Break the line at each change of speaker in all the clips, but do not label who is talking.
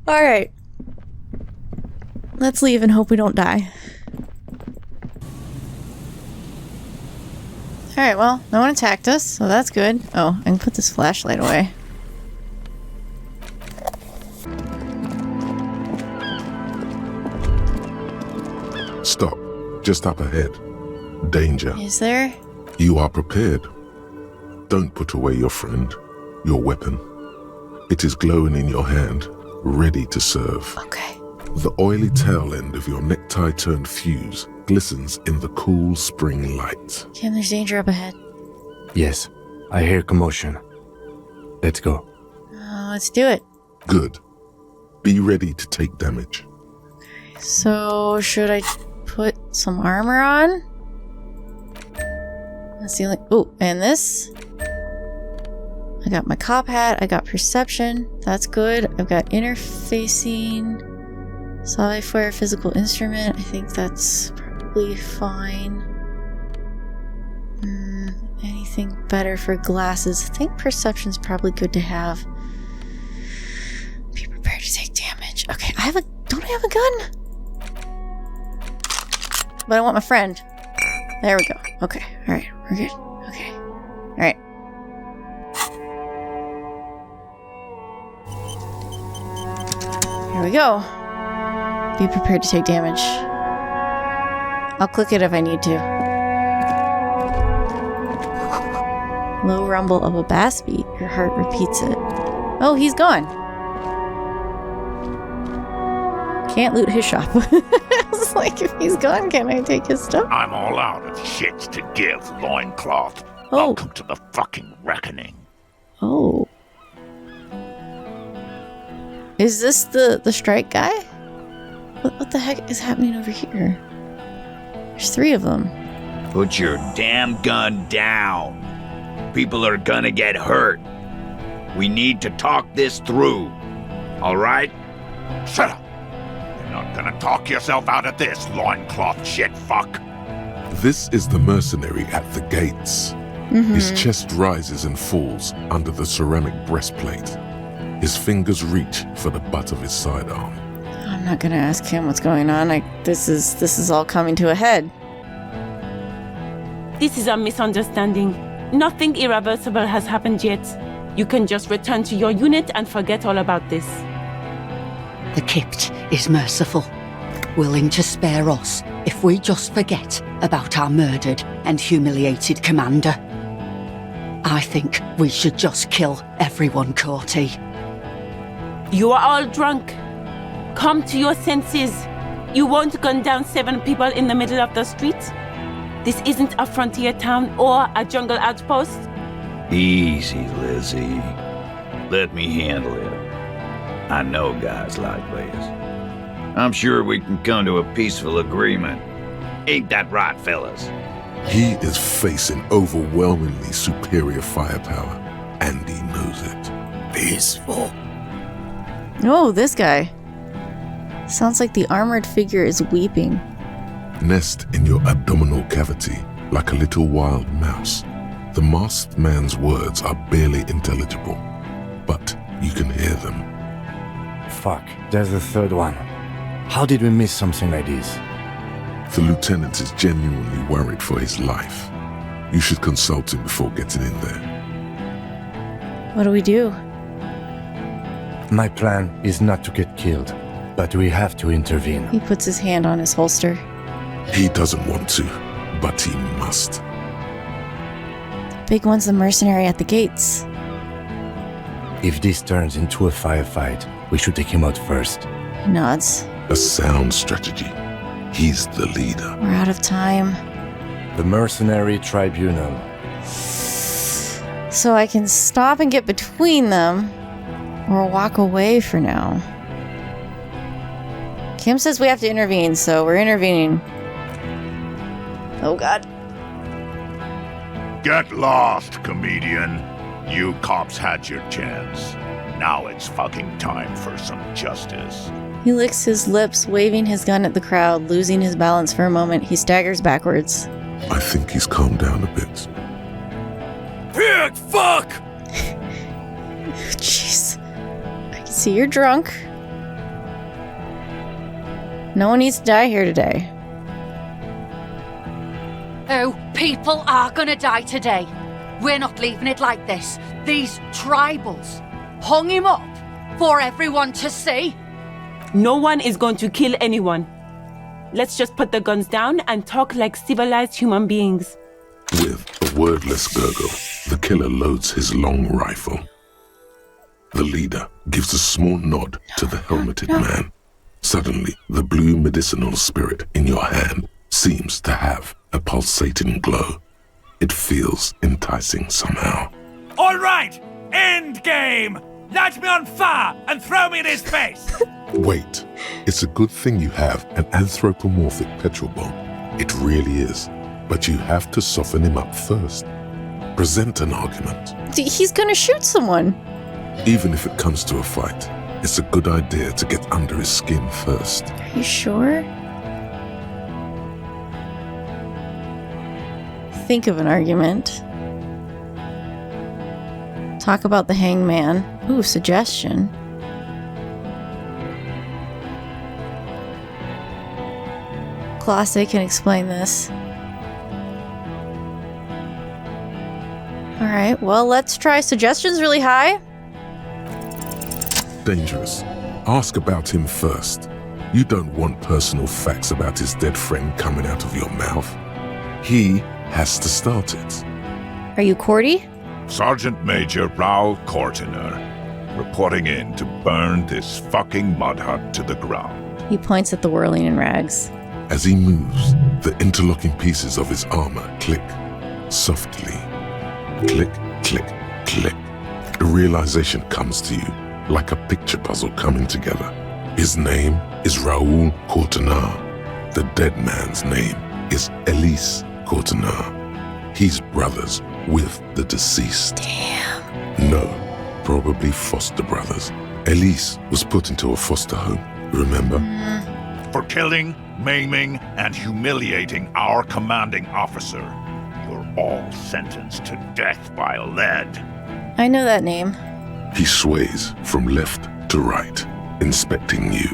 Alright. Let's leave and hope we don't die. Alright, well, no one attacked us, so that's good. Oh, I can put this flashlight away.
Stop. Just up ahead. Danger.
Is there?
You are prepared. Don't put away your friend, your weapon. It is glowing in your hand, ready to serve.
Okay.
The oily tail end of your necktie-turned fuse glistens in the cool spring light.
Kim, there's danger up ahead.
Yes, I hear commotion. Let's go.
Let's do it.
Good. Be ready to take damage.
So, should I put some armor on? That's the only... Oh, and this? I got my cop hat. I got perception. That's good. I've got interfacing. Solid fire physical instrument. I think that's probably fine. Anything better for glasses? I think perception's probably good to have. Be prepared to take damage. Okay, don't I have a gun? But I want my friend. There we go. Okay, alright, we're good. Okay, alright. Here we go. Be prepared to take damage. I'll click it if I need to. Low rumble of a bass beat. Your heart repeats it. Oh, he's gone. Can't loot his shop. I was like, if he's gone, can I take his stuff?
I'm all out of shits to give, loincloth.
Oh.
Welcome to the fucking reckoning.
Oh. Is this the strike guy? What the heck is happening over here? There's 3 of them.
Put your damn gun down. People are gonna get hurt. We need to talk this through. All right? Shut up. You're not gonna talk yourself out of this, loincloth shit fuck.
This is the mercenary at the gates. His chest rises and falls under the ceramic breastplate. His fingers reach for the butt of his sidearm.
I'm not gonna ask him what's going on. This is all coming to a head.
This is a misunderstanding. Nothing irreversible has happened yet. You can just return to your unit and forget all about this.
The Kypt is merciful, willing to spare us if we just forget about our murdered and humiliated commander. I think we should just kill everyone, Corty.
You are all drunk. Come to your senses. You won't gun down 7 people in the middle of the street. This isn't a frontier town or a jungle outpost.
Easy, Lizzie. Let me handle it. I know guys like this. I'm sure we can come to a peaceful agreement. Ain't that right, fellas?
He is facing overwhelmingly superior firepower, and he knows it.
Peaceful.
Oh, this guy. Sounds like the armored figure is weeping.
Nest in your abdominal cavity like a little wild mouse. The masked man's words are barely intelligible, but you can hear them.
Fuck, there's the 3rd one. How did we miss something like this?
The lieutenant is genuinely worried for his life. You should consult him before getting in there.
What do we do?
My plan is not to get killed, but we have to intervene.
He puts his hand on his holster.
He doesn't want to, but he must.
Big one's the mercenary at the gates.
If this turns into a firefight, we should take him out first.
He nods.
A sound strategy. He's the leader.
We're out of time.
The Mercenary Tribunal.
So I can stop and get between them, or walk away for now. Kim says we have to intervene, so we're intervening. Oh god.
Get lost, comedian. You cops had your chance. Now it's fucking time for some justice.
He licks his lips, waving his gun at the crowd, losing his balance for a moment. He staggers backwards.
I think he's calmed down a bit.
Pig fuck!
Jeez. I can see you're drunk. No one needs to die here today.
Oh, people are gonna die today. We're not leaving it like this. These tribals hung him up for everyone to see.
No one is going to kill anyone. Let's just put the guns down and talk like civilized human beings.
With a wordless gurgle, the killer loads his long rifle. The leader gives a small nod to the helmeted man. Suddenly, the blue medicinal spirit in your hand seems to have a pulsating glow. It feels enticing somehow.
All right, end game. Light me on fire and throw me in his face.
Wait, it's a good thing you have an anthropomorphic petrol bomb. It really is. But you have to soften him up first. Present an argument.
He's gonna shoot someone.
Even if it comes to a fight, it's a good idea to get under his skin first.
Are you sure? Think of an argument. Talk about the hangman. Ooh, suggestion. Classic can explain this. Alright, well, let's try suggestions really high.
Dangerous. Ask about him first. You don't want personal facts about his dead friend coming out of your mouth. He has to start it.
Are you Cordy?
Sergeant Major Raoul Cortiner, reporting in to burn this fucking mud hut to the ground.
He points at the whirling in rags.
As he moves, the interlocking pieces of his armor click softly. Click, click, click. The realization comes to you like a picture puzzle coming together. His name is Raoul Cortiner. The dead man's name is Elise Cortiner. He's brothers with the deceased.
Damn.
No, probably foster brothers. Elise was put into a foster home, remember?
For killing, maiming, and humiliating our commanding officer. You're all sentenced to death by lead.
I know that name.
He sways from left to right, inspecting you.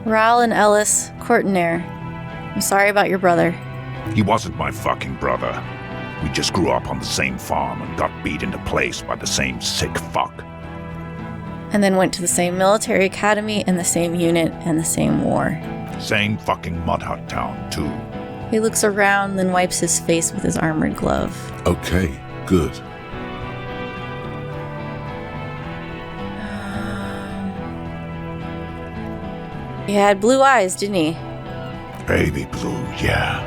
Raoul and Ellis Courtenaire. I'm sorry about your brother.
He wasn't my fucking brother. We just grew up on the same farm and got beat into place by the same sick fuck.
And then went to the same military academy and the same unit and the same war.
Same fucking mud hut town, too.
He looks around, then wipes his face with his armored glove.
Okay, good.
He had blue eyes, didn't he?
Baby blue, yeah.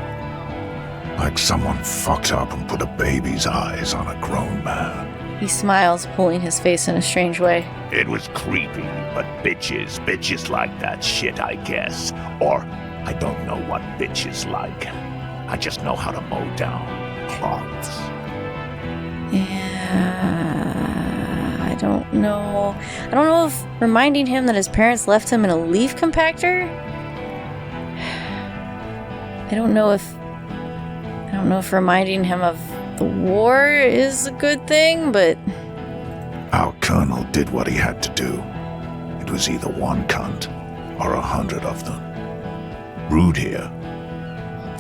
Like someone fucked up and put a baby's eyes on a grown man.
He smiles, pulling his face in a strange way.
It was creepy, but bitches like that shit, I guess. Or, I don't know what bitches like. I just know how to mow down cloths.
Yeah, I don't know. I don't know if reminding him that his parents left him in a leaf compactor. I don't know if reminding him of the war is a good thing, but
Our colonel did what he had to do. It was either one cunt or 100 of them. Rude here.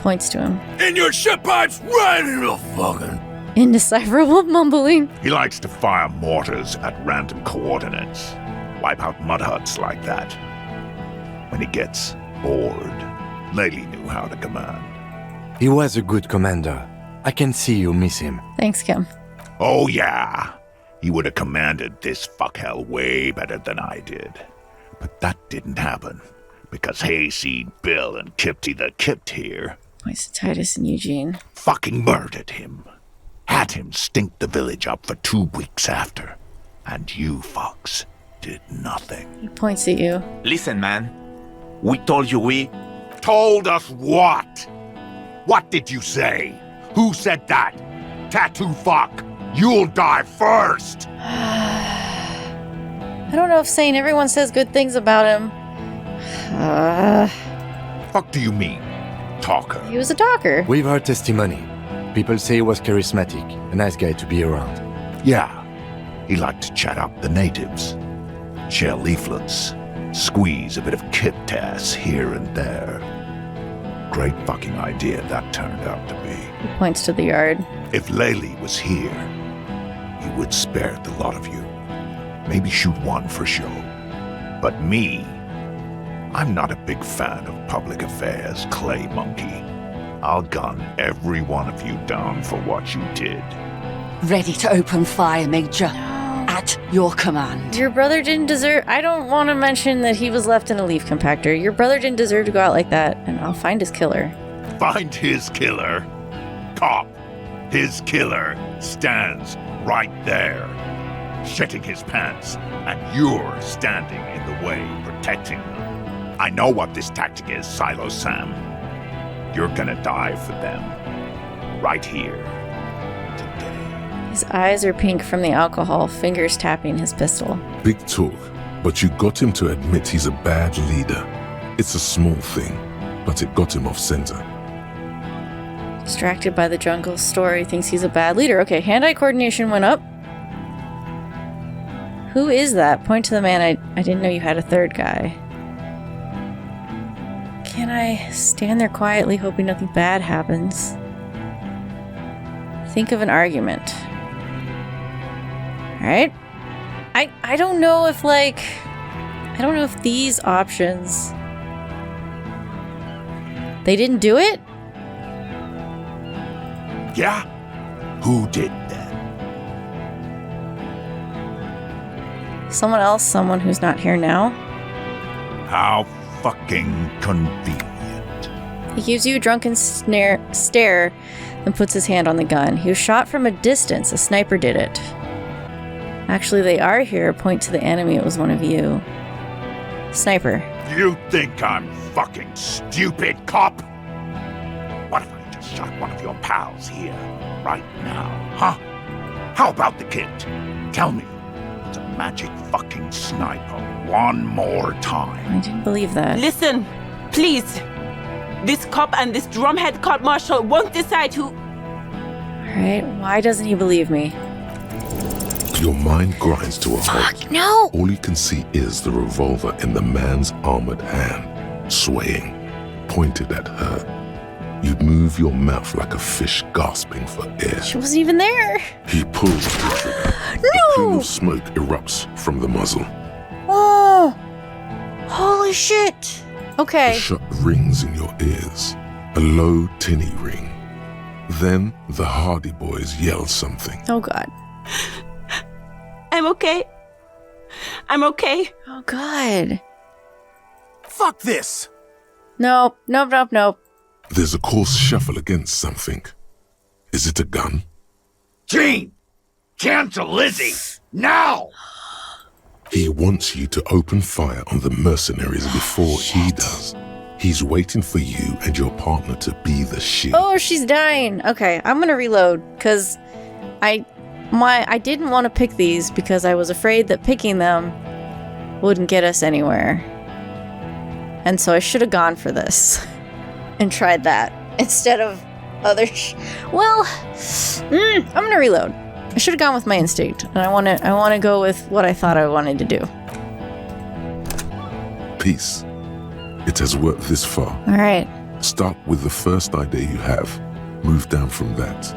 points to him.
In your shit pipes right in the fucking...
Indecipherable mumbling.
He likes to fire mortars at random coordinates. Wipe out mud huts like that. When he gets bored, Lely knew how to command.
He was a good commander. I can see you miss him.
Thanks, Kim.
Oh yeah, he would have commanded this fuckhell way better than I did. But that didn't happen, because Hayseed Bill and Kipty the Kipt here
Points to Titus and Eugene.
fucking murdered him. Had him stink the village up for 2 weeks after. And you fucks did nothing.
He points at you.
Listen, man. We told you we...
Told us what? What did you say? Who said that? Tattoo fuck. You'll die first.
I don't know if saying everyone says good things about him.
Fuck do you mean, talker?
He was a talker.
We've heard testimony. People say he was charismatic, a nice guy to be around.
Yeah, he liked to chat up the natives, share leaflets, Squeeze a bit of kit tests here and there. Great fucking idea that turned out to be.
He points to the yard.
If Laylee was here, he would spare the lot of you. Maybe shoot one for show. But me, I'm not a big fan of public affairs, clay monkey. I'll gun every one of you down for what you did.
Ready to open fire, Major. At your command.
Your brother didn't deserve... I don't want to mention that he was left in a leaf compactor. Your brother didn't deserve to go out like that, and I'll find his killer.
Find his killer. Cop, his killer stands right there, shitting his pants, and you're standing in the way, protecting them. I know what this tactic is, Silo Sam. You're gonna die for them. Right here. Today.
His eyes are pink from the alcohol, fingers tapping his pistol.
Big talk, but you got him to admit he's a bad leader. It's a small thing, but it got him off center.
Distracted by the jungle story, thinks he's a bad leader. Okay, hand-eye coordination went up. Who is that? Point to the man. I didn't know you had a third guy. Can I stand there quietly, hoping nothing bad happens? Think of an argument. Alright. I don't know if, like... I don't know if these options... They didn't do it?
Yeah? Who did that?
Someone else, someone who's not here now.
How fucking convenient.
He gives you a drunken stare, then puts his hand on the gun. He was shot from a distance. A sniper did it. Actually, they are here. Point to the enemy. It was one of you. Sniper.
You think I'm fucking stupid, cop? What if I just shot one of your pals here, right now, huh? How about the kid? Tell me, it's a magic fucking sniper one more time.
I didn't believe that.
Listen, please. This cop and this drumhead court marshal won't decide who...
Alright, why doesn't he believe me?
Your mind grinds to a halt.
Fuck, no!
All you can see is the revolver in the man's armored hand, swaying, pointed at her. You move your mouth like a fish gasping for air.
She wasn't even there!
He pulls the trigger.
No!
A plume of smoke erupts from the muzzle.
Oh! Holy shit! Okay.
The shot rings in your ears, a low, tinny ring. Then the Hardy Boys yell something.
Oh god.
I'm okay. I'm okay.
Oh god.
Fuck this!
Nope.
There's a coarse shuffle against something. Is it a gun?
Gene! Cancel Lizzie! Now!
He wants you to open fire on the mercenaries before he does. He's waiting for you and your partner to be the shield.
Oh, she's dying. Okay, I'm gonna reload, because I didn't want to pick these because I was afraid that picking them wouldn't get us anywhere. And so I should have gone for this and tried that instead of other well, I'm gonna reload. I should have gone with my instinct, and I want to go with what I thought I wanted to do.
Peace. It has worked this far.
All right.
Start with the first idea you have. Move down from that.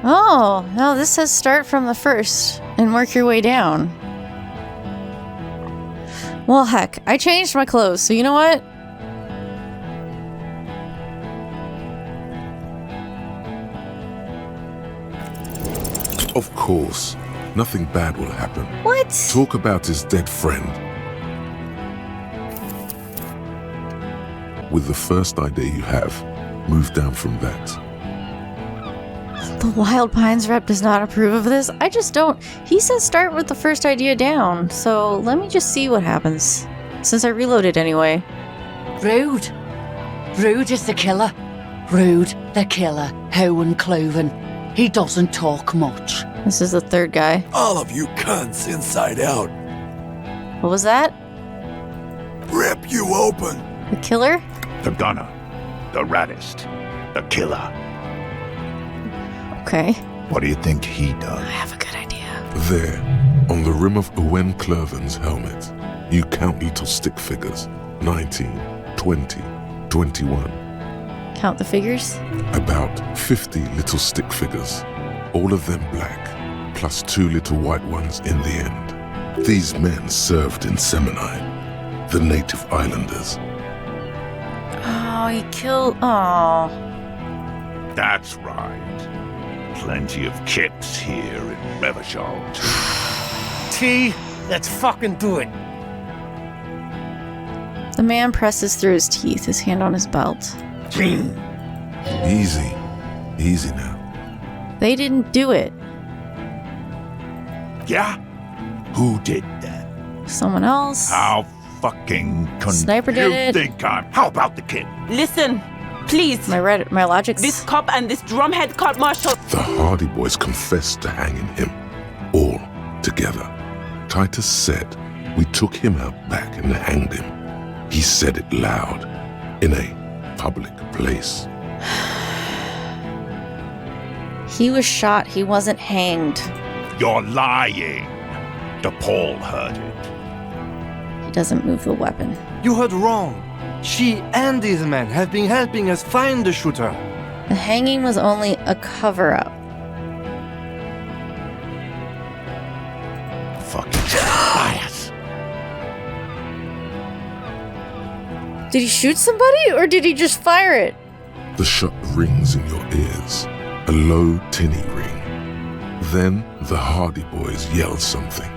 Oh, no, this says start from the first and work your way down. Well, heck, I changed my clothes, so you know what?
Of course, nothing bad will happen.
What?
Talk about his dead friend. With the first idea you have, move down from that.
The Wild Pines rep does not approve of this. I just don't. He says start with the first idea down, so let me just see what happens. Since I reloaded anyway.
Rude. Rude is the killer. Rude, the killer. Hohen Cloven. He doesn't talk much.
This is the third guy.
All of you cunts inside out.
What was that?
Rip you open.
The killer?
The gunner. The raddest. The killer.
Okay.
What do you think he does?
I have a good idea.
There. On the rim of Owen Clerven's helmet, you count little stick figures. 19, 20, 21.
Count the figures?
About 50 little stick figures, all of them black, plus 2 little white ones in the end. These men served in Seminine, the native islanders.
Oh, he killed... Oh.
That's right. Plenty of kips here in Revachol.
T, let's fucking do it.
The man presses through his teeth, his hand on his belt.
Easy. Easy now.
They didn't do it.
Yeah? Who did that?
Someone else.
How fucking
Sniper did
you
it.
think I'm? How about the kid?
Listen, please.
My logic's...
This cop and this drumhead cop marshal.
The Hardy Boys confessed to hanging him, all together. Titus said we took him out back and hanged him. He said it loud, in a public place.
He was shot. He wasn't hanged.
You're lying. DePaul heard it.
He doesn't move the weapon.
You heard wrong. She and these men have been helping us find the shooter.
The hanging was only a cover-up.
Fucking bias.
Did he shoot somebody, or did he just fire it?
The shot rings in your ears, a low, tinny ring. Then the Hardy Boys yell something.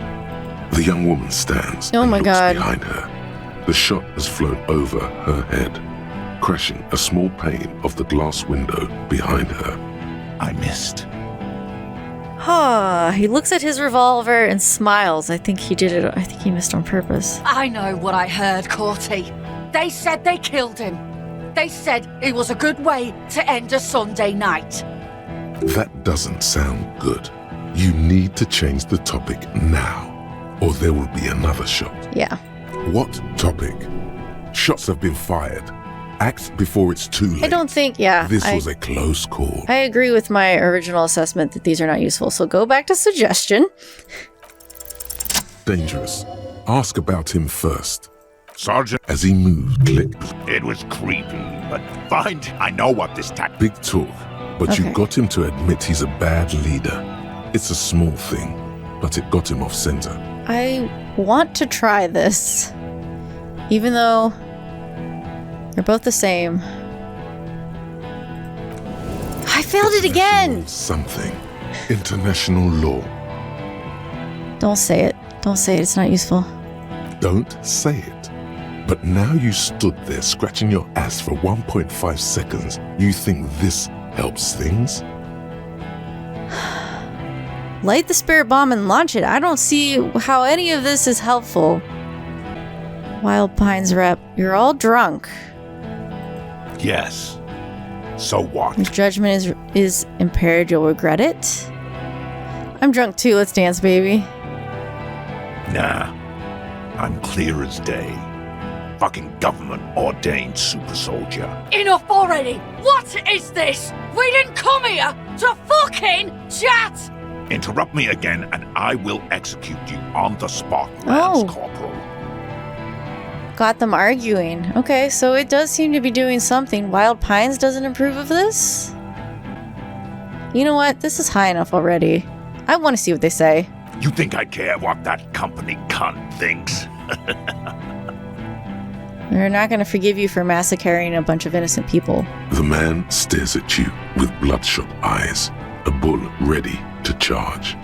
The young woman stands
Oh
and
my
looks
God.
behind her. The shot has flown over her head, crashing a small pane of the glass window behind her.
I missed.
He looks at his revolver and smiles. I think he did it. I think he missed on purpose.
I know what I heard, Corty. They said they killed him. They said it was a good way to end a Sunday night.
That doesn't sound good. You need to change the topic now, or there will be another shot.
Yeah.
What topic? Shots have been fired. Act before it's too late.
I don't think, yeah.
This was a close call.
I agree with my original assessment that these are not useful. So go back to suggestion.
Dangerous. Ask about him first.
Sergeant,
As he moved, click.
it was creepy, but fine. I know what this tactic.
Big talk. But
Okay.
you got him to admit he's a bad leader. It's a small thing, but it got him off center.
I want to try this. Even though they're both the same. I failed it again!
Something. International law.
Don't say it. Don't say it. It's not useful.
Don't say it. But now you stood there scratching your ass for 1.5 seconds. You think this helps things?
Light the spirit bomb and launch it. I don't see how any of this is helpful. Wild Pines rep, you're all drunk.
Yes. So what?
Your judgment is impaired. You'll regret it. I'm drunk too. Let's dance, baby.
Nah. I'm clear as day. Fucking government-ordained super soldier.
Enough already! What is this? We didn't come here to fucking chat!
Interrupt me again and I will execute you on the spot, Lance
Oh.
Corporal.
Got them arguing. Okay, so it does seem to be doing something. Wild Pines doesn't approve of this? You know what? This is high enough already. I want to see what they say.
You think I care what that company cunt thinks?
They're not going to forgive you for massacring a bunch of innocent people.
The man stares at you with bloodshot eyes, a bull ready to charge.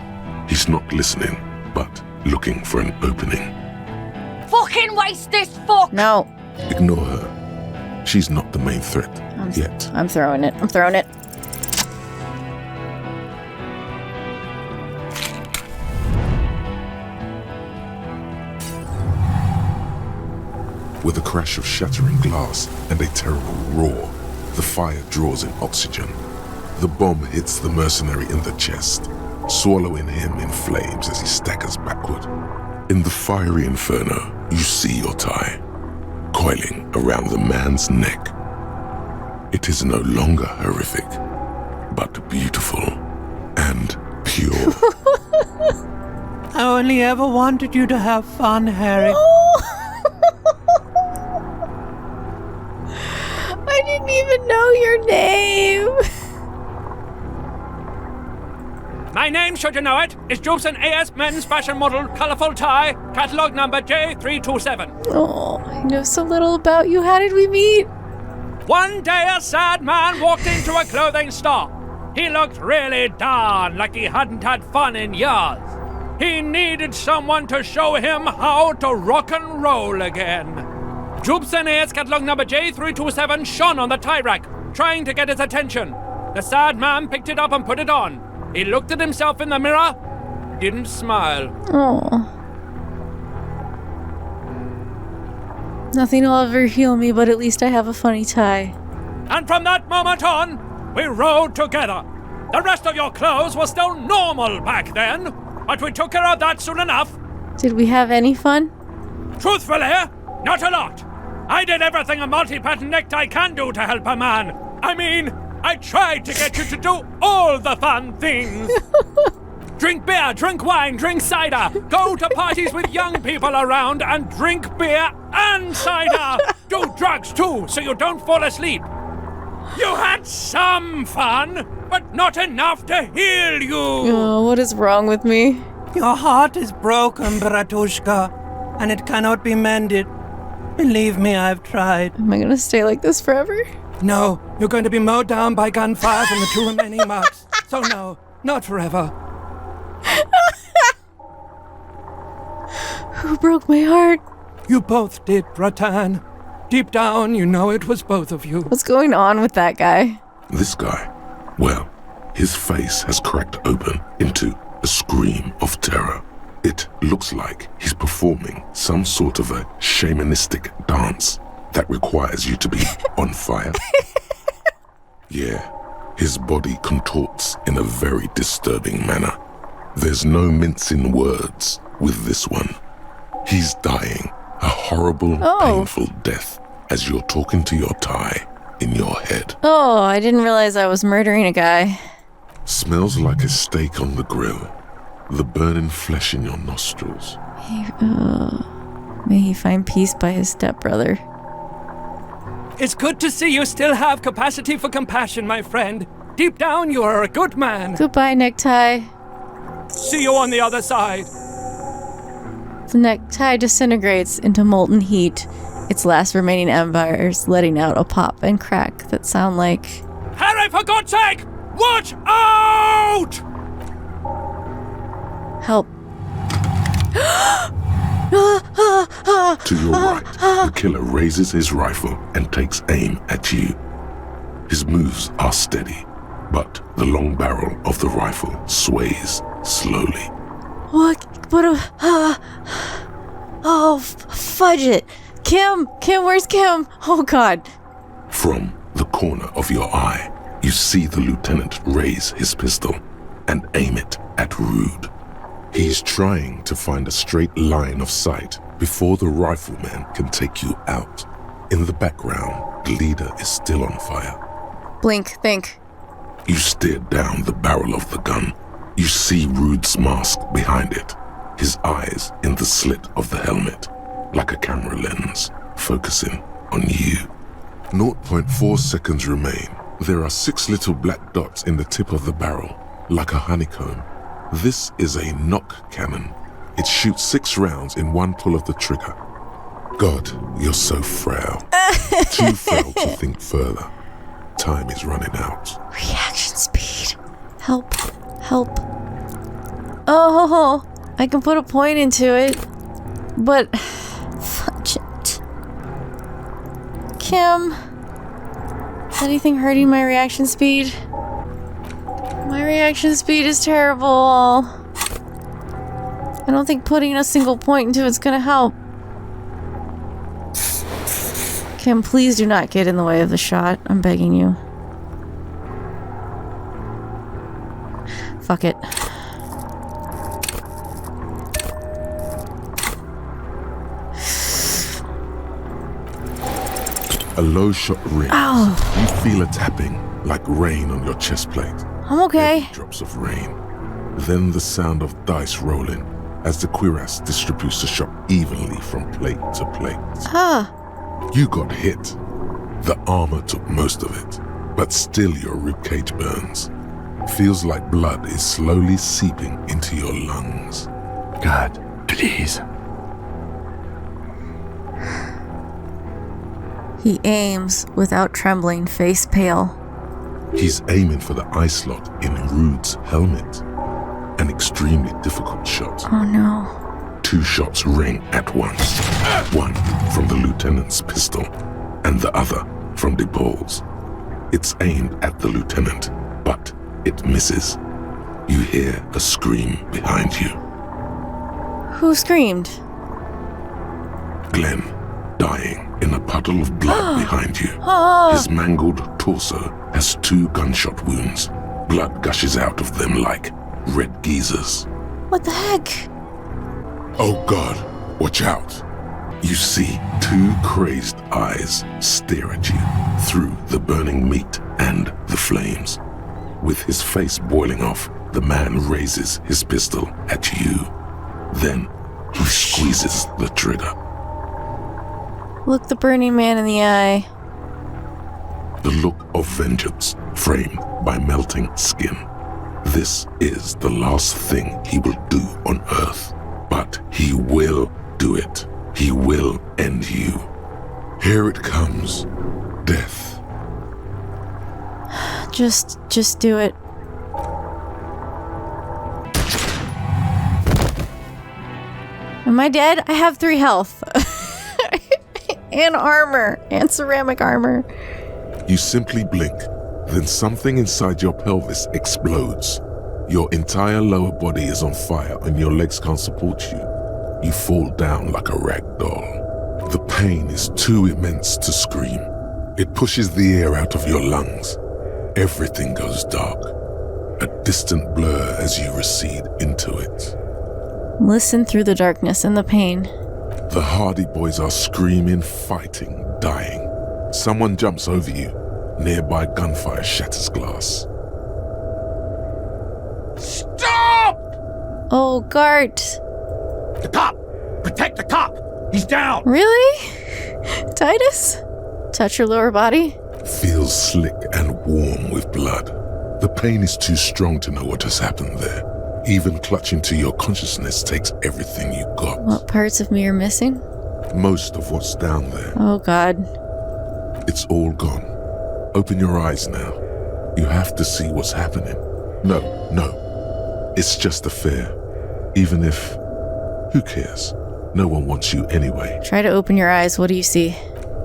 He's not listening, but looking for an opening.
Fucking waste this fuck!
No.
Ignore her. She's not the main threat yet.
I'm throwing it. I'm throwing it.
With a crash of shattering glass and a terrible roar, the fire draws in oxygen. The bomb hits the mercenary in the chest, swallowing him in flames as he staggers backward. In the fiery inferno, you see your tie, coiling around the man's neck. It is no longer horrific, but beautiful and pure.
I only ever wanted you to have fun, Harry.
I didn't even know your name.
My name, should you know it, is Jobson AS Men's Fashion Model, Colorful Tie, Catalog Number J327.
Oh, I know so little about you. How did we meet?
One day a sad man walked into a clothing store. He looked really darn like he hadn't had fun in years. He needed someone to show him how to rock and roll again. Jobson AS Catalog Number J327 shone on the tie rack, trying to get his attention. The sad man picked it up and put it on. He looked at himself in the mirror, didn't smile.
Oh. Nothing will ever heal me, but at least I have a funny tie.
And from that moment on, we rode together. The rest of your clothes were still normal back then, but we took care of that soon enough.
Did we have any fun?
Truthfully, not a lot. I did everything a multi-pattern necktie can do to help a man. I mean, I tried to get you to do all the fun things. Drink beer, drink wine, drink cider. Go to parties with young people around and drink beer and cider. Do drugs too, so you don't fall asleep. You had some fun, but not enough to heal you.
Oh, what is wrong with me?
Your heart is broken, Bratushka, and it cannot be mended. Believe me, I've tried.
Am I gonna stay like this forever?
No, you're going to be mowed down by gunfire from the 2 remaining marks. So no, not forever.
Who broke my heart?
You both did, Bratan. Deep down, you know it was both of you.
What's going on with that guy?
This guy, well, his face has cracked open into a scream of terror. It looks like he's performing some sort of a shamanistic dance that requires you to be on fire. Yeah, his body contorts in a very disturbing manner. There's no mincing words with this one. He's dying a horrible, painful death as you're talking to your tie in your head.
Oh, I didn't realize I was murdering a guy.
Smells like a steak on the grill. The burning flesh in your nostrils.
May he find peace by his stepbrother.
It's good to see you still have capacity for compassion, my friend. Deep down, you are a good man.
Goodbye, necktie.
See you on the other side.
The necktie disintegrates into molten heat, its last remaining embers letting out a pop and crack that sound like...
Harry, for God's sake! Watch out!
Help.
To your right, the killer raises his rifle and takes aim at you. His moves are steady, but the long barrel of the rifle sways slowly.
What? Fudge it. Kim, where's Kim? Oh, God.
From the corner of your eye, you see the lieutenant raise his pistol and aim it at Rude. He's trying to find a straight line of sight before the rifleman can take you out. In the background, the leader is still on fire.
Blink, think.
You stare down the barrel of the gun. You see Rude's mask behind it, his eyes in the slit of the helmet, like a camera lens, focusing on you. 0.4 seconds remain. There are 6 little black dots in the tip of the barrel, like a honeycomb. This is a knock cannon. It shoots 6 rounds in one pull of the trigger. God, you're so frail. Too frail to think further. Time is running out.
Reaction speed. Help. Oh, I can put a point into it, but fudge it. Kim, is anything hurting my reaction speed? My reaction speed is terrible. I don't think putting a single point into it's gonna help. Kim, please do not get in the way of the shot. I'm begging you. Fuck it.
A low shot rings.
Ow.
You feel a tapping, like rain on your chest plate.
I'm okay.
Heavy drops of rain. Then the sound of dice rolling. as the cuirass distributes the shock evenly from plate to plate. You got hit. The armor took most of it, but still your ribcage burns. Feels like blood is slowly seeping into your lungs.
God, please.
He aims without trembling, face pale.
He's aiming for the eye slot in Rude's helmet. An extremely difficult shot.
Oh no.
2 shots ring at once. One from the lieutenant's pistol, and the other from DePaul's. It's aimed at the lieutenant, but it misses. You hear a scream behind you.
Who screamed?
Glenn, dying in a puddle of blood behind you. His mangled torso has 2 gunshot wounds. Blood gushes out of them like red geysers.
What the heck?
Oh God, watch out. You see 2 crazed eyes stare at you through the burning meat and the flames. With his face boiling off, the man raises his pistol at you. Then he squeezes the trigger.
Look the burning man in the eye.
The look of vengeance framed by melting skin. This is the last thing he will do on Earth, but he will do it. He will end you. Here it comes. Death.
Just do it. Am I dead? I have 3 health. And armor. And ceramic armor.
You simply blink, then something inside your pelvis explodes. Your entire lower body is on fire and your legs can't support you. You fall down like a rag doll. The pain is too immense to scream. It pushes the air out of your lungs. Everything goes dark. A distant blur as you recede into it.
Listen through the darkness and the pain.
The Hardy Boys are screaming, fighting, dying. Someone jumps over you. Nearby gunfire shatters glass.
Stop!
Oh, Gart.
The cop! Protect the cop! He's down!
Really? Titus? Touch your lower body?
Feels slick and warm with blood. The pain is too strong to know what has happened there. Even clutching to your consciousness takes everything you got.
What parts of me are missing?
Most of what's down there.
Oh, God.
It's all gone. Open your eyes now. You have to see what's happening. No. It's just a fear. Even if... Who cares? No one wants you anyway.
Try to open your eyes. What do you see?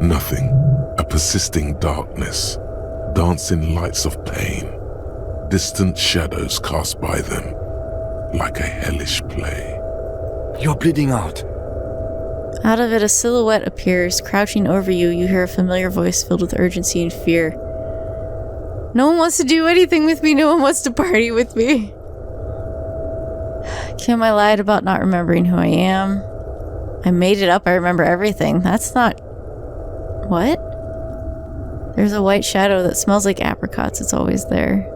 Nothing. A persisting darkness. Dancing lights of pain. Distant shadows cast by them. Like a hellish play.
You're bleeding out.
Out of it, a silhouette appears. Crouching over you, you hear a familiar voice filled with urgency and fear. No one wants to do anything with me. No one wants to party with me. Kim, I lied about not remembering who I am. I made it up. I remember everything. That's not... What? There's a white shadow that smells like apricots. It's always there.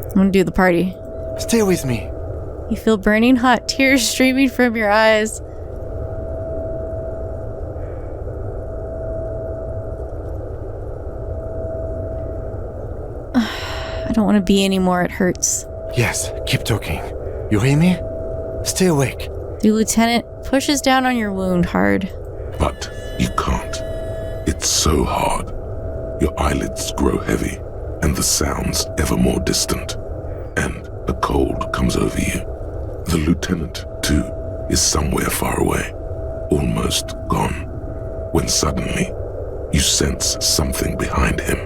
I'm gonna do the party.
Stay with me.
You feel burning hot tears streaming from your eyes. I don't want to be anymore. It hurts.
Yes, keep talking. You hear me? Stay awake.
The lieutenant pushes down on your wound hard.
But you can't. It's so hard. Your eyelids grow heavy, and the sounds ever more distant. And a cold comes over you. The lieutenant, too, is somewhere far away, almost gone, when suddenly you sense something behind him.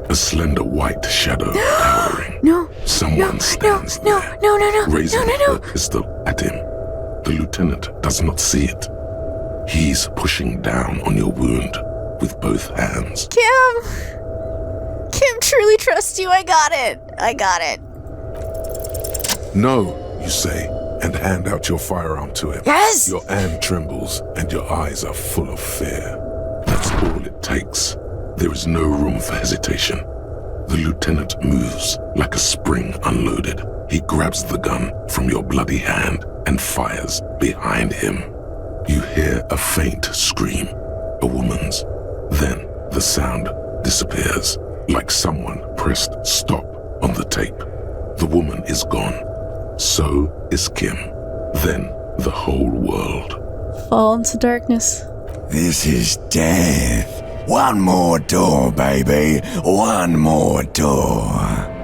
A slender white shadow towering.
No.
Someone stands there, raising her pistol at him. The lieutenant does not see it. He's pushing down on your wound with both hands.
Kim, truly trust you. I got it.
No, you say, and hand out your firearm to him.
Yes!
Your hand trembles, and your eyes are full of fear. That's all it takes. There is no room for hesitation. The lieutenant moves like a spring unloaded. He grabs the gun from your bloody hand and fires behind him. You hear a faint scream, a woman's. Then the sound disappears, like someone pressed stop on the tape. The woman is gone. So is Kim. Then the whole world.
Fall into darkness.
This is death. One more door, baby. One more door.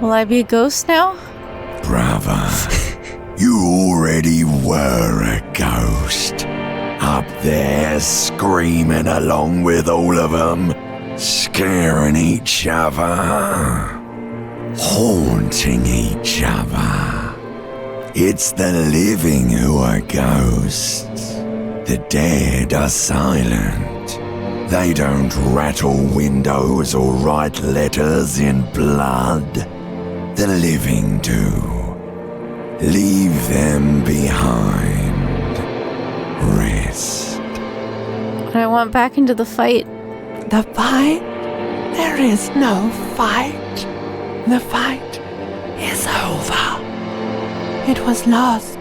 Will I be a ghost now?
Brother, you already were a ghost. Up there screaming along with all of them, scaring each other, haunting each other. It's the living who are ghosts. The dead are silent. They don't rattle windows or write letters in blood. The living do. Leave them behind. Rest.
But I want back into the fight.
The fight? There is no fight. The fight is over. It was lost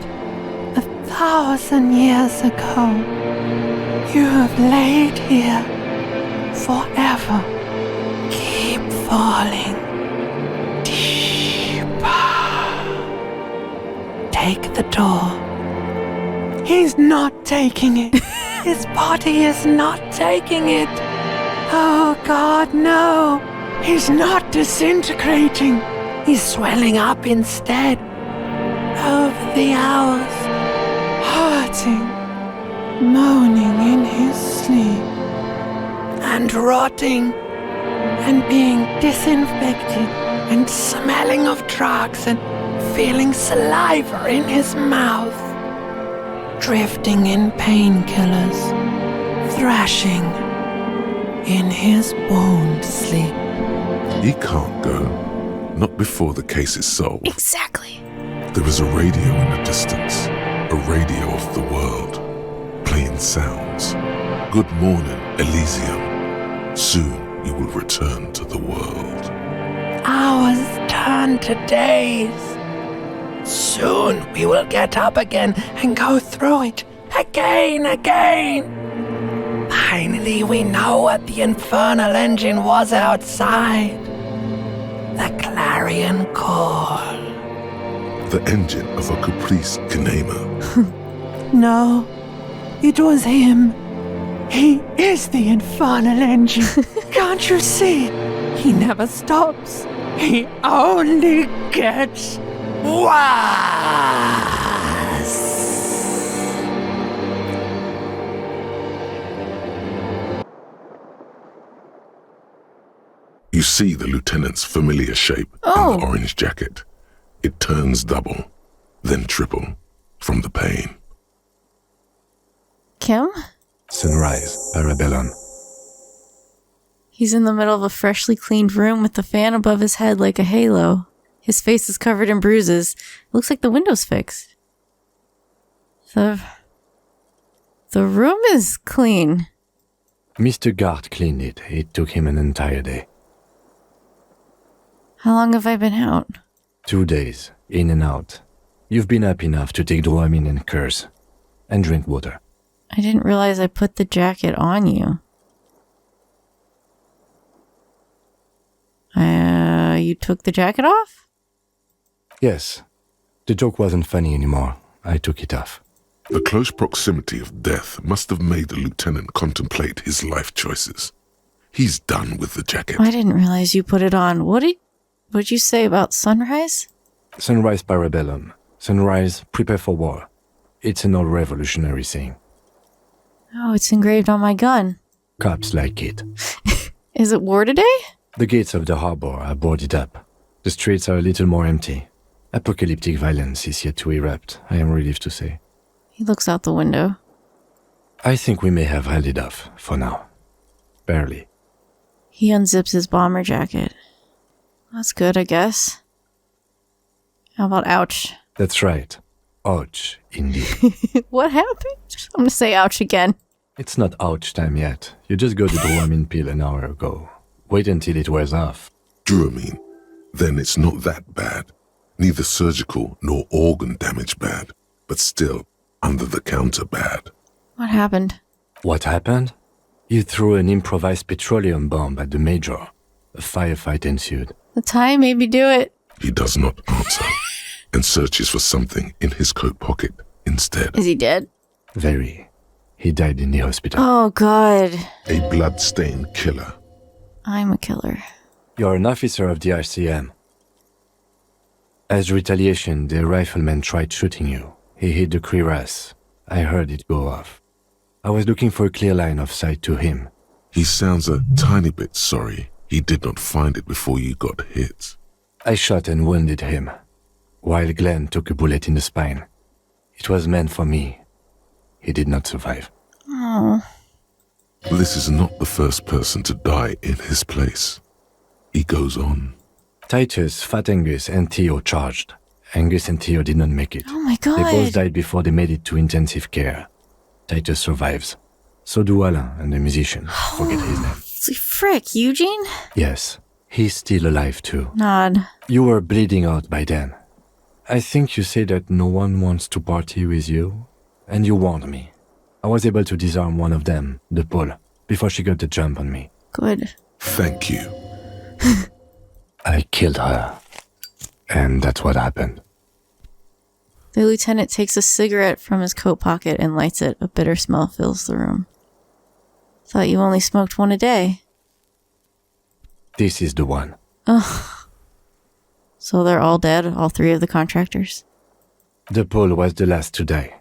1,000 years ago. You have laid here forever. Keep falling deeper. Take the door. He's not taking it. His body is not taking it. Oh God, no. He's not disintegrating. He's swelling up instead. Over the hours, hurting, moaning in his sleep, and rotting, and being disinfected, and smelling of drugs, and feeling saliva in his mouth, drifting in painkillers, thrashing in his wound sleep.
He can't go. Not before the case is solved.
Exactly.
There is a radio in the distance. A radio of the world. Playing sounds. Good morning, Elysium. Soon you will return to the world.
Hours turn to days. Soon we will get up again and go through it again. Finally we know what the infernal engine was outside. The clarion call.
The engine of a caprice Kanema.
No, it was him. He is the infernal engine. Can't you see? He never stops. He only gets worse.
You see the lieutenant's familiar shape in the orange jacket. It turns double, then triple, from the pain.
Kim?
Sunrise, Parabellum.
He's in the middle of a freshly cleaned room with the fan above his head like a halo. His face is covered in bruises. Looks like the window's fixed. The room is clean.
Mr. Gart cleaned it. It took him an entire day.
How long have I been out?
2 days, in and out. You've been up enough to take Dramamine and curse. And drink water.
I didn't realize I put the jacket on you. You took the jacket off?
Yes. The joke wasn't funny anymore. I took it off.
The close proximity of death must have made the lieutenant contemplate his life choices. He's done with the jacket.
I didn't realize you put it on. What'd you say about sunrise?
Sunrise, Parabellum. Sunrise, prepare for war. It's an old revolutionary saying.
Oh, it's engraved on my gun.
Cops like it.
Is it war today?
The gates of the harbor are boarded up. The streets are a little more empty. Apocalyptic violence is yet to erupt, I am relieved to say.
He looks out the window.
I think we may have held it off, for now. Barely.
He unzips his bomber jacket. That's good, I guess. How about ouch?
That's right. Ouch, indeed.
What happened? I'm gonna say ouch again.
It's not ouch time yet. You just got the Dramamine pill an hour ago. Wait until it wears off.
Dramamine? Then it's not that bad. Neither surgical nor organ damage bad, but still under the counter bad.
What happened?
What happened? You threw an improvised petroleum bomb at the Major. A firefight ensued.
The time made me do it.
He does not answer and searches for something in his coat pocket instead.
Is he dead?
Very. He died in the hospital.
Oh, God.
A blood-stained killer.
I'm a killer.
You're an officer of the RCM. As retaliation, the rifleman tried shooting you. He hit the cuirass. I heard it go off. I was looking for a clear line of sight to him.
He sounds a tiny bit sorry he did not find it before you got hit.
I shot and wounded him, while Glenn took a bullet in the spine. It was meant for me. He did not survive.
Oh.
This is not the first person to die in his place. He goes on.
Titus, Fat Angus, and Theo charged. Angus and Theo did not make it.
Oh my God.
They both died before they made it to intensive care. Titus survives. So do Alain and the musician. Forget his name.
Frick, Eugene?
Yes, he's still alive too.
Nod.
You were bleeding out by then. I think you say that no one wants to party with you, and you warned me. I was able to disarm one of them, the Paul, before she got the jump on me.
Good.
Thank you.
I killed her. And that's what happened.
The lieutenant takes a cigarette from his coat pocket and lights it. A bitter smell fills the room. Thought you only smoked one a day.
This is the one.
Ugh. So they're all dead, all three of the contractors?
The Paul was the last to die.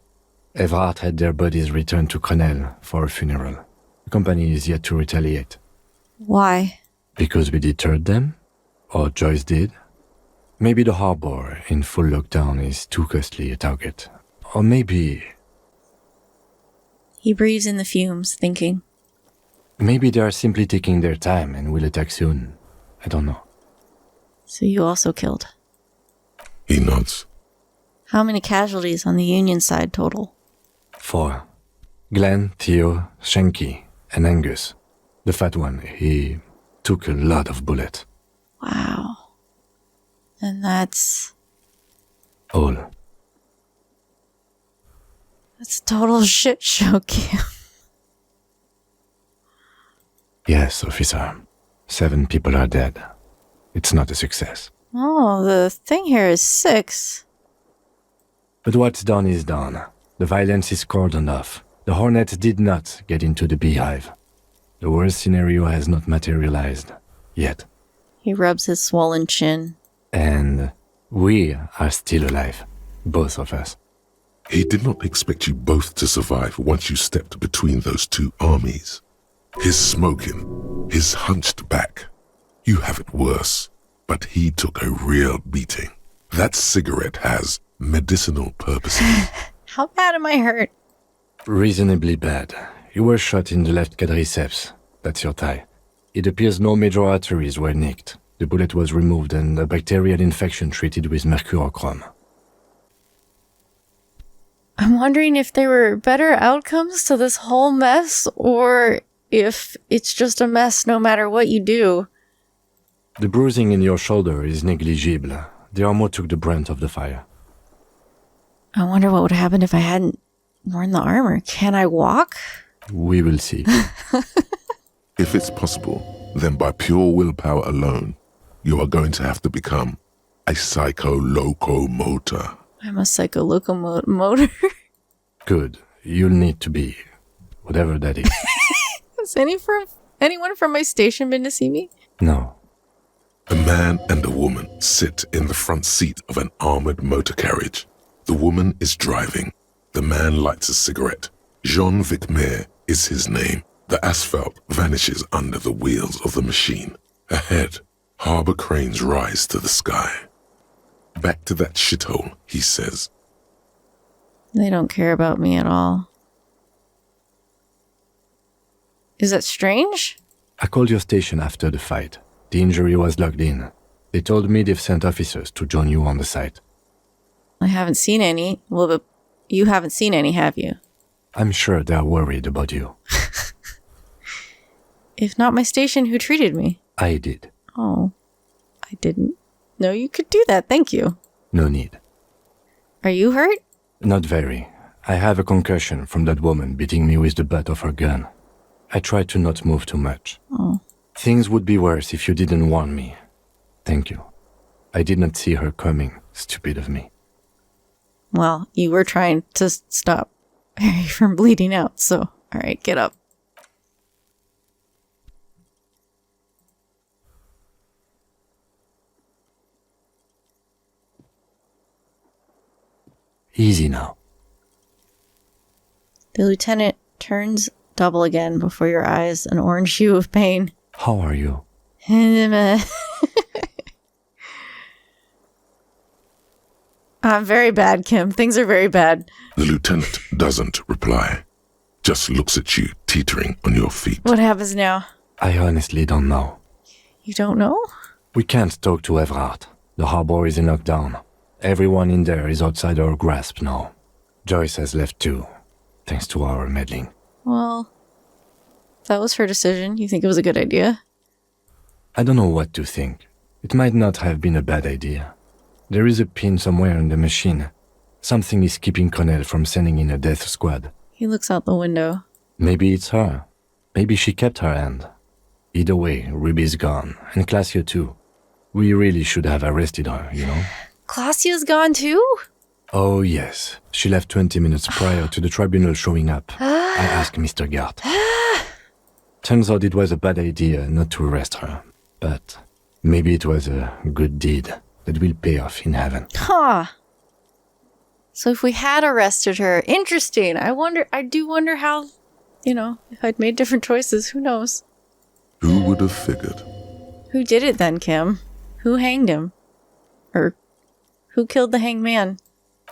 Everard had their bodies returned to Crenel for a funeral. The company is yet to retaliate.
Why?
Because we deterred them? Or Joyce did? Maybe the harbor in full lockdown is too costly a target. Or maybe...
He breathes in the fumes, thinking.
Maybe they are simply taking their time and will attack soon. I don't know.
So you also killed.
He nods.
How many casualties on the Union side total?
4. Glenn, Theo, Shanky, and Angus. The fat one, he took a lot of bullets.
Wow. And that's...
All.
That's a total shit show, Kim.
Yes, officer. 7 people are dead. It's not a success.
Oh, the thing here is 6.
But what's done is done. The violence is cordoned off. The Hornet did not get into the beehive. The worst scenario has not materialized. Yet.
He rubs his swollen chin.
And we are still alive. Both of us.
He did not expect you both to survive once you stepped between those two armies. His smoking, his hunched back. You have it worse, but he took a real beating. That cigarette has medicinal purposes.
How bad am I hurt?
Reasonably bad. You were shot in the left quadriceps. That's your thigh. It appears no major arteries were nicked. The bullet was removed and a bacterial infection treated with mercurochrome.
I'm wondering if there were better outcomes to this whole mess, or if it's just a mess no matter what you do.
The bruising in your shoulder is negligible. The armor took the brunt of the fire.
I wonder what would happen if I hadn't worn the armor. Can I walk?
We will see.
If it's possible, then by pure willpower alone, you are going to have to become a psycho-locomotor.
I'm a psycho-locomotor.
Good. You'll need to be. Whatever that is.
Has anyone from my station been to see me?
No.
A man and a woman sit in the front seat of an armored motor carriage. The woman is driving. The man lights a cigarette. Jean Vicmer is his name. The asphalt vanishes under the wheels of the machine. Ahead, harbor cranes rise to the sky. Back to that shithole, he says.
They don't care about me at all. Is that strange?
I called your station after the fight. The injury was logged in. They told me they've sent officers to join you on the site.
I haven't seen any. Well, but you haven't seen any, have you?
I'm sure they're worried about you.
If not my station, who treated me?
I did.
Oh, I didn't know you could do that. Thank you.
No need.
Are you hurt?
Not very. I have a concussion from that woman beating me with the butt of her gun. I tried to not move too much.
Oh.
Things would be worse if you didn't warn me. Thank you. I did not see her coming. Stupid of me.
Well, you were trying to stop Harry from bleeding out, so alright, get up.
Easy now.
The lieutenant turns double again before your eyes, an orange hue of pain.
How are you?
I'm very bad, Kim. Things are very bad.
The lieutenant doesn't reply, just looks at you teetering on your feet.
What happens now?
I honestly don't know.
You don't know?
We can't talk to Everard. The harbor is in lockdown. Everyone in there is outside our grasp now. Joyce has left too, thanks to our meddling.
Well, that was her decision. You think it was a good idea?
I don't know what to think. It might not have been a bad idea. There is a pin somewhere in the machine. Something is keeping Connell from sending in a death squad.
He looks out the window.
Maybe it's her. Maybe she kept her hand. Either way, Ruby's gone, and Claudia too. We really should have arrested her, you know?
Claudia's gone too?
Oh yes, she left 20 minutes prior to the tribunal showing up. I asked Mr. Gart. Turns out it was a bad idea not to arrest her, but maybe it was a good deed that will pay off in heaven.
Huh. So if we had arrested her, interesting. I do wonder how, if I'd made different choices, who knows?
Who would have figured?
Who did it then, Kim? Who hanged him? Or who killed the hanged man?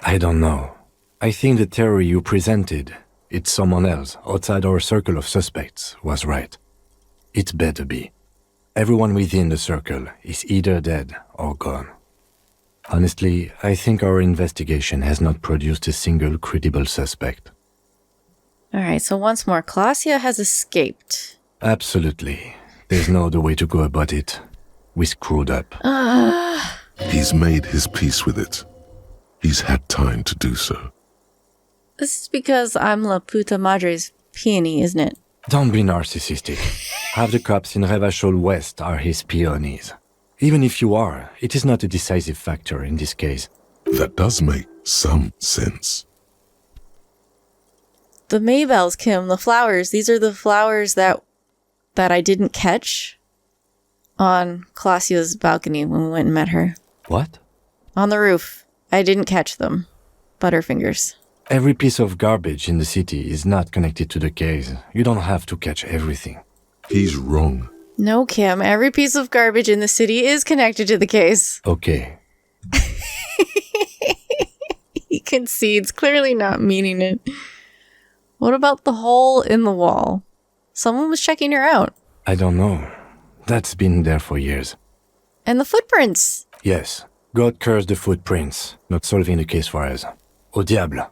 I don't know. I think the theory you presented, it's someone else outside our circle of suspects, was right. It better be. Everyone within the circle is either dead or gone. Honestly, I think our investigation has not produced a single credible suspect.
Alright, so once more, Claudia has escaped.
Absolutely. There's no other way to go about it. We screwed up.
He's made his peace with it. He's had time to do so.
This is because I'm La Puta Madre's peony, isn't it?
Don't be narcissistic. Half the cops in Revachol West are his peonies. Even if you are, it is not a decisive factor in this case.
That does make some sense.
The Maybells, Kim, the flowers. These are the flowers that I didn't catch on Claudia's balcony when we went and met her.
What?
On the roof. I didn't catch them. Butterfingers.
Every piece of garbage in the city is not connected to the case. You don't have to catch everything.
He's wrong.
No, Kim. Every piece of garbage in the city is connected to the case.
Okay.
He concedes, clearly not meaning it. What about the hole in the wall? Someone was checking her out.
I don't know. That's been there for years.
And the footprints.
Yes. God cursed the footprints, not solving the case for us. Au diable.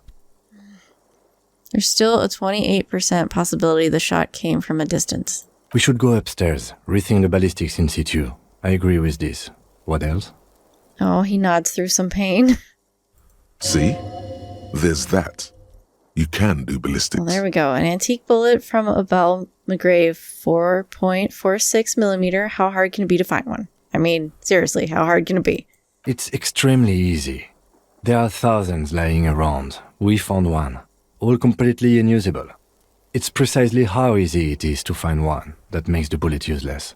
There's still a 28% possibility the shot came from a distance.
We should go upstairs, rethink the ballistics in situ. I agree with this. What else?
Oh, he nods through some pain.
See? There's that. You can do ballistics.
Well, there we go. An antique bullet from a Belle McGrave, 4.46 millimeter. How hard can it be to find one? I mean, seriously, how hard can it be?
It's extremely easy. There are thousands lying around. We found one. All completely unusable. It's precisely how easy it is to find one that makes the bullet useless.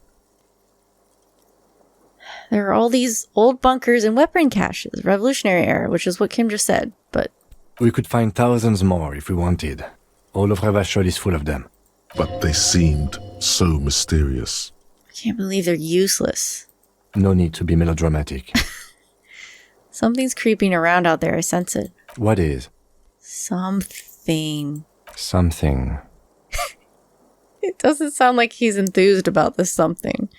There are all these old bunkers and weapon caches, Revolutionary era, which is what Kim just said, but...
We could find thousands more if we wanted. All of Revachol is full of them.
But they seemed so mysterious.
I can't believe they're useless.
No need to be melodramatic.
Something's creeping around out there, I sense it.
What is?
Something.
Something.
It doesn't sound like he's enthused about this something.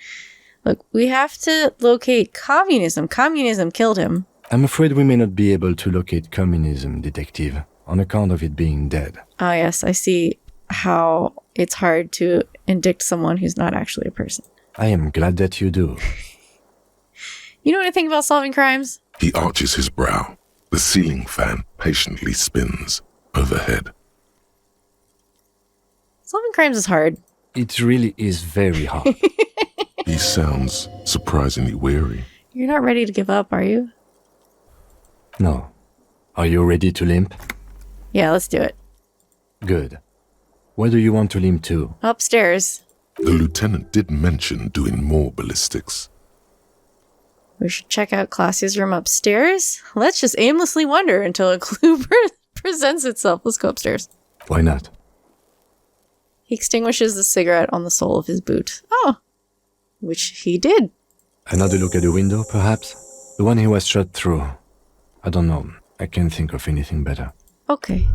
Look, we have to locate communism. Communism killed him.
I'm afraid we may not be able to locate communism, detective, on account of it being dead.
Ah, yes, I see how it's hard to indict someone who's not actually a person.
I am glad that you do.
You know anything about solving crimes?
He arches his brow. The ceiling fan patiently spins overhead.
Solving crimes is hard.
It really is very hard.
He sounds surprisingly weary.
You're not ready to give up, are you?
No. Are you ready to limp?
Yeah, let's do it.
Good. Where do you want to limp to?
Upstairs.
The lieutenant did mention doing more ballistics.
We should check out Classia's room upstairs. Let's just aimlessly wander until a clue presents itself. Let's go upstairs.
Why not?
He extinguishes the cigarette on the sole of his boot. Oh, which he did.
Another look at the window, perhaps? The one he was shot through. I don't know. I can't think of anything better.
Okay.